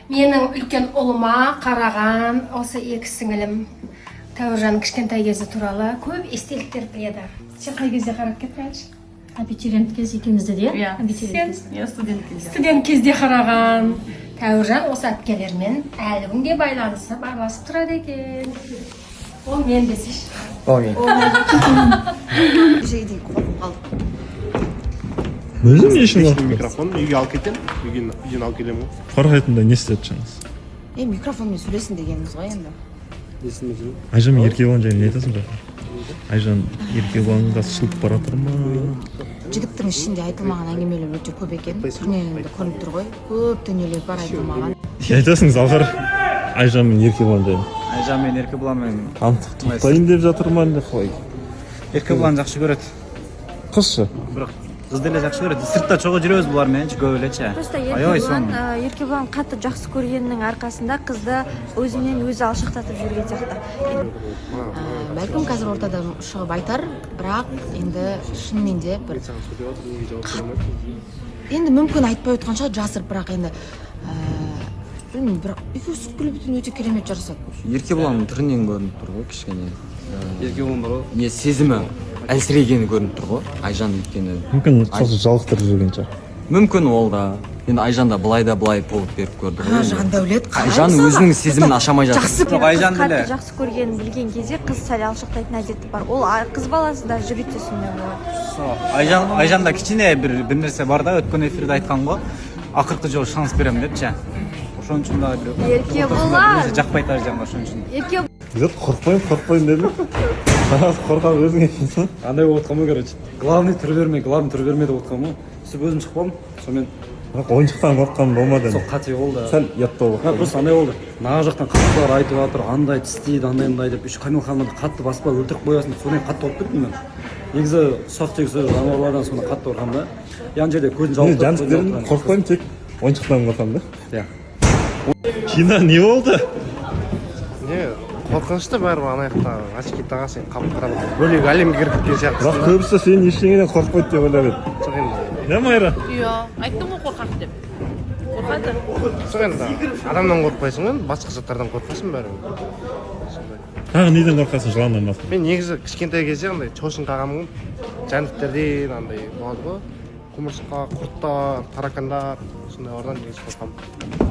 Менің үлкен ұлыма қараған осы екі сіңілім Тәуіржан кішкентай кезі туралы көп естеліктер біледі. Сен қай кезде қарап кеттің? Абитуриент кез екеумізде де. Иә, студент кезде. Студент кезде қараған. Тәуіржан осы әпкелермен әлі күнге байланысып араласып тұрады екен. Ол мен десеш. Ол мен. Жейдей қорқып қалдым. Өзім не үшін Мен микрофон үйге алып кетемін. Үйден алып келемін ғой. қорғайтында не істеп жатсаңыз? Микрофонмен сөйлесін дегеніміз ғой енді. Есіме жүр. Айжан мен еркебұлан жайында не айтасың ба? Айжан еркебұланға шығып бара жатыр ма? Жігіттің ішінде айтылмаған әңгімелер өте көп екен. Түрінен енді көрініп тұр ғой. Көп дүниелер бар айтылмаған. Не айтасыңыз алғыр Айжан мен еркебұлан жайында? Айжан мен Еркебұланмен Антықтайын деп жатыр ма әлде қалай? Еркебұлан жақсы көреді. Қыз ше? Бірақ қызды эле жақсы көреді. Сыртта чогуу жүрөбүз булар менен көп элечи. Просто Аябай соң. Еркебұлан қатты жақсы көргеннің арқасында қызды өзінен өзі алшақтатып жүрген сияқты. Бәлкім қазір ортада шығып айтар, бірақ енді шынымен де бір енді мүмкін айтпай отқан шығар жасырып, бірақ енді білмеймін, бірақ екеуісі күліп өте керемет жарасады. Еркебұланның түрінен көрініп тұр ғой кішкене. Еркебұлан бар ғой. Не сезімі әлсірегені көрініп тұр ғой. Айжан өйткені Мүмкін сосын жалықтырып жүрген шығар. мүмкін ол да. Енді Айжан да былай болып беріп көрді ғой. Жандәулет қалай Айжан өзінің сезімін ашамай жатыр. Жоқ, Айжан Қатты деле. жақсы көргенін білген кезде қыз сәл алшақтайтын әдеті бар. Ол қыз баласы да жігітте сондай болады. Айжанда кичине бир нерсе бар да, өткөн эфирде айткан го. Акыркы жолу шанс берем депчи. Ошон үчүн да бир Еркебұлан. жакпайт Айжанга ошон үчүн. Еркебұлан қорқпаймын дедім. Қорқақ өзің екенсің. Андай болып отқан короче. Главный түрі берме деп отқан ғой. Сөйтіп өзім шықпадым. Сонымен Бірақ ойыншықтан қорыққан болмады. сол қате болды. Сәл ұяттау болды. Просто андай болды. Мына жақтан қаттылар айтып жатыр, андай тістейді, андай деп. Еще Камил ханымды қатты баспа өлтіріп қоясың деп содан қатты ұрып кеттім мен. Негізі ұсақ тек сөз жануарлардан сонда қатты ұрған да. Яғни жерде көзін жауып Жаншықтерін қорықпаймын, тек ойыншықтан қорқамын да. Иә. Жина не болды? Не, қорқынышты бәрі ана жақта очки тағасың, қап қарап бөлек әлемге кіріп кеткен сияқтысың. Бірақ көбісі сен ештеңеден қорықпайды деп ойлап еді. Жоқ енді. Не Майра? Иә, айттым ғой қорқақ деп. Қорқады. Жоқ енді адамнан қорықпайсың ғой, басқа заттардан қорқасың бәрі. Тағы неден қорқасың, жыланнан басқа? Мен негізі кішкентай кезде андай чошын қағамын, жәндіктерден андай болады ғой. Құмырсқа, құрттар, таракандар, сондай ордан негізі қорқамын.